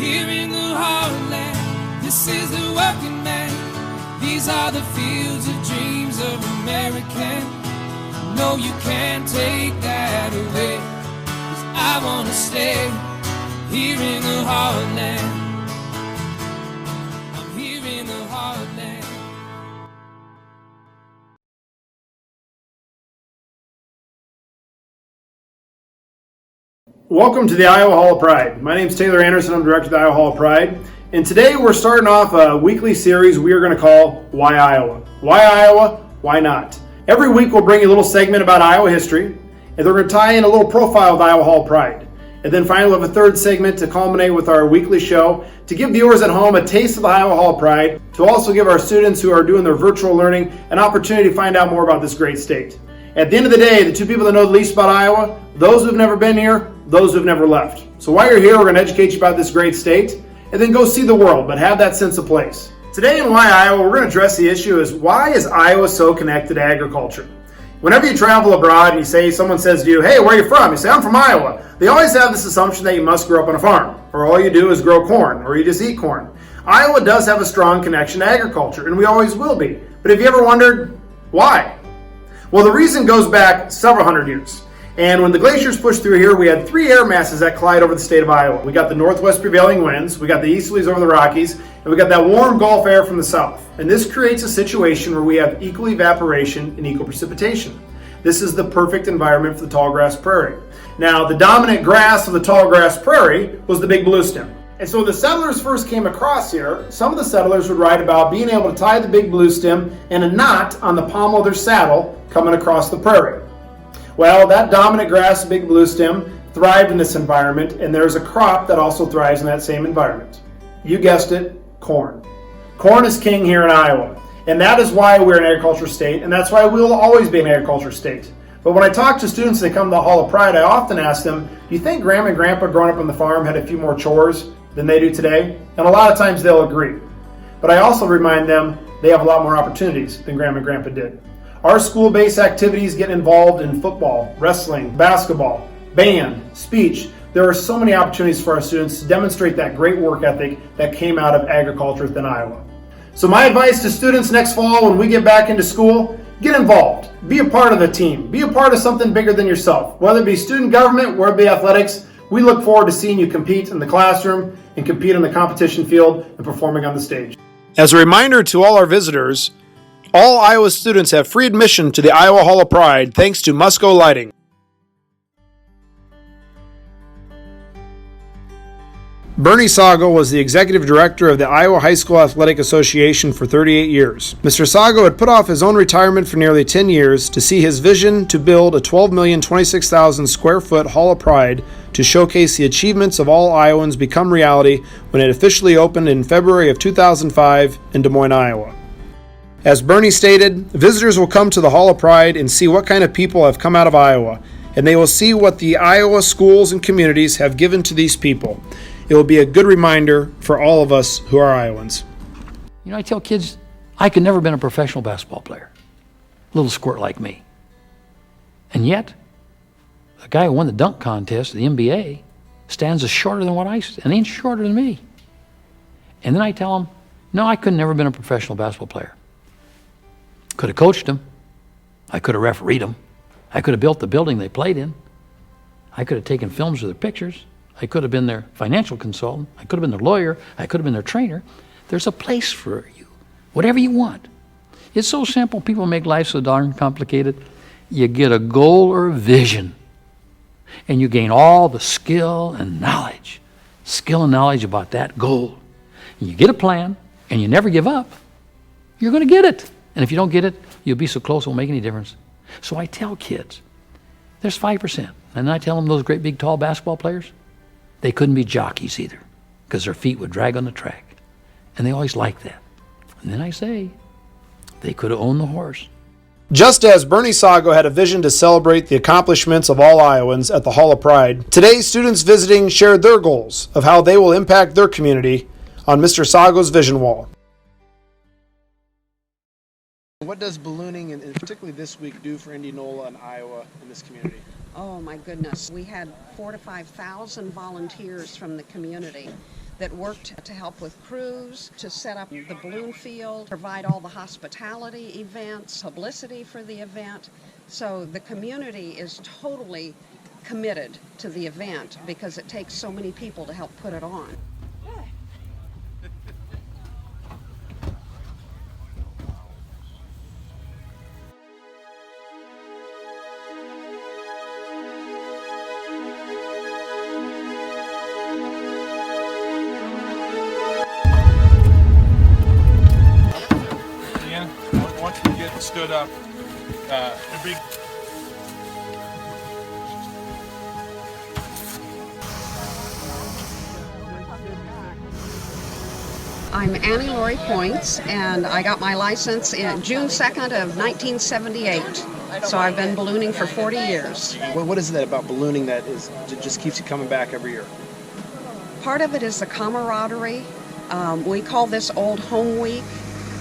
here in the heartland. This is the working man. These are the fields of dreams of American. No, you can't take that away, 'cause I wanna stay here in the heartland. I'm here in the heartland. Welcome to the Iowa Hall of Pride. My name is Taylor Anderson. I'm director of the Iowa Hall of Pride. And today we're starting off a weekly series we are going to call Why Iowa? Why Iowa? Why not? Every week we'll bring you a little segment about Iowa history, and they're going to tie in a little profile of the Iowa Hall of Pride. And then finally we'll have a third segment to culminate with our weekly show to give viewers at home a taste of the Iowa Hall of Pride, to also give our students who are doing their virtual learning an opportunity to find out more about this great state. At the end of the day, the two people that know the least about Iowa, those who've never been here, those who've never left. So while you're here, we're going to educate you about this great state, and then go see the world, but have that sense of place. Today in Why Iowa, we're going to address the issue is, why is Iowa so connected to agriculture? Whenever you travel abroad and someone says to you, hey, where are you from? You say, I'm from Iowa. They always have this assumption that you must grow up on a farm, or all you do is grow corn, or you just eat corn. Iowa does have a strong connection to agriculture, and we always will be. But have you ever wondered why? Well, the reason goes back several hundred years. And when the glaciers pushed through here, we had three air masses that collide over the state of Iowa. We got the northwest prevailing winds, we got the easterlies over the Rockies, and we got that warm Gulf air from the south. And this creates a situation where we have equal evaporation and equal precipitation. This is the perfect environment for the tall grass prairie. Now, the dominant grass of the tall grass prairie was the big bluestem. And so when the settlers first came across here, some of the settlers would write about being able to tie the big bluestem in a knot on the pommel of their saddle coming across the prairie. Well, that dominant grass, big bluestem, thrived in this environment, and there's a crop that also thrives in that same environment. You guessed it, corn. Corn is king here in Iowa, and that is why we're an agriculture state, and that's why we'll always be an agriculture state. But when I talk to students that come to the Hall of Pride, I often ask them, do you think Grandma and Grandpa growing up on the farm had a few more chores than they do today? And a lot of times they'll agree. But I also remind them they have a lot more opportunities than Grandma and Grandpa did. Our school-based activities get involved in football, wrestling, basketball, band, speech. There are so many opportunities for our students to demonstrate that great work ethic that came out of agriculture within Iowa. So my advice to students next fall when we get back into school, get involved. Be a part of a team. Be a part of something bigger than yourself. Whether it be student government, whether it be athletics, we look forward to seeing you compete in the classroom and compete in the competition field and performing on the stage. As a reminder to all our visitors, all Iowa students have free admission to the Iowa Hall of Pride thanks to Musco Lighting. Bernie Saggau was the executive director of the Iowa High School Athletic Association for 38 years. Mr. Saggau had put off his own retirement for nearly 10 years to see his vision to build a 12,026,000 square foot Hall of Pride to showcase the achievements of all Iowans become reality when it officially opened in February of 2005 in Des Moines, Iowa. As Bernie stated, visitors will come to the Hall of Pride and see what kind of people have come out of Iowa, and they will see what the Iowa schools and communities have given to these people. It will be a good reminder for all of us who are Iowans. You know, I tell kids, I could never have been a professional basketball player. Little squirt like me. And yet, the guy who won the dunk contest, the NBA, stands shorter than an inch shorter than me. And then I tell him, no, I could never have been a professional basketball player. Could have coached them. I could have refereed them. I could have built the building they played in. I could have taken films of their pictures. I could have been their financial consultant. I could have been their lawyer. I could have been their trainer. There's a place for you, whatever you want. It's so simple. People make life so darn complicated. You get a goal or a vision, and you gain all the skill and knowledge about that goal. And you get a plan, and you never give up. You're going to get it. And if you don't get it, you'll be so close it won't make any difference. So I tell kids, there's 5%. And I tell them those great big tall basketball players, they couldn't be jockeys either because their feet would drag on the track. And they always like that. And then I say, they could have owned the horse. Just as Bernie Saggau had a vision to celebrate the accomplishments of all Iowans at the Hall of Pride, today students visiting shared their goals of how they will impact their community on Mr. Saggau's vision wall. What does ballooning, and particularly this week, do for Indianola and Iowa in this community? Oh my goodness, we had 4,000 to 5,000 volunteers from the community that worked to help with crews, to set up the balloon field, provide all the hospitality events, publicity for the event. So the community is totally committed to the event because it takes so many people to help put it on. Once we get stood up, a big I'm Annie Laurie Points, and I got my license in June 2nd of 1978. So I've been ballooning for 40 years. What is that about ballooning that just keeps you coming back every year? Part of it is the camaraderie. We call this Old Home Week.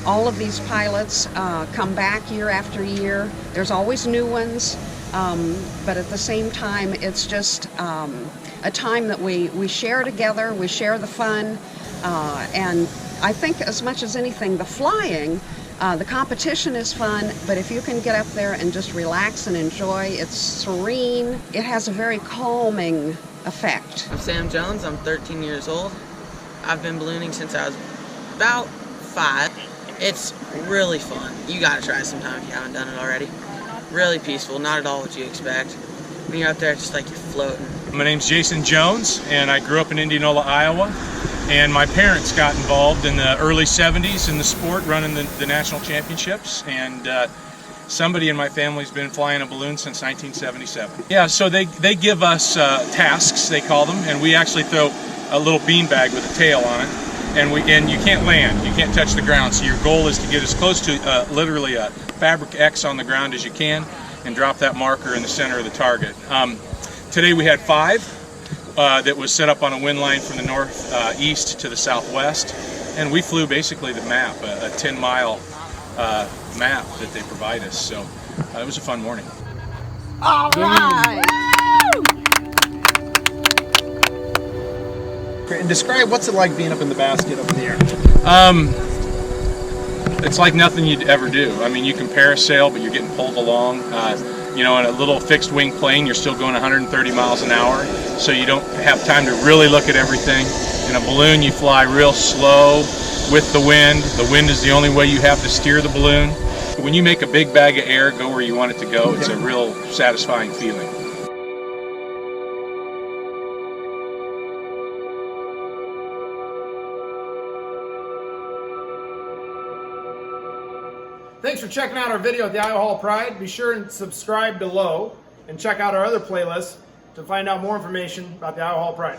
All of these pilots come back year after year. There's always new ones, but at the same time, it's just a time that we share together, we share the fun, and I think as much as anything, the flying, the competition is fun, but if you can get up there and just relax and enjoy, it's serene. It has a very calming effect. I'm Sam Jones, I'm 13 years old. I've been ballooning since I was about 5. It's really fun. You gotta try it sometime if you haven't done it already. Really peaceful, not at all what you expect. When you're up there, it's just like you're floating. My name's Jason Jones, and I grew up in Indianola, Iowa. And my parents got involved in the early 70s in the sport, running the national championships. And somebody in my family's been flying a balloon since 1977. Yeah, so they give us tasks, they call them, and we actually throw a little beanbag with a tail on it. And you can't land, you can't touch the ground. So your goal is to get as close to literally a fabric X on the ground as you can and drop that marker in the center of the target. Today we had 5 that was set up on a wind line from the northeast to the southwest. And we flew basically the map, a 10-mile map that they provide us. So it was a fun morning. All right! And describe what's it like being up in the basket up in the air. It's like nothing you'd ever do. I mean, you can parasail, but you're getting pulled along. You know, in a little fixed wing plane, you're still going 130 miles an hour, so you don't have time to really look at everything. In a balloon, you fly real slow with the wind. The wind is the only way you have to steer the balloon. When you make a big bag of air go where you want it to go, it's a real satisfying feeling. Thanks for checking out our video at the Iowa Hall of Pride. Be sure and subscribe below and check out our other playlists to find out more information about the Iowa Hall of Pride.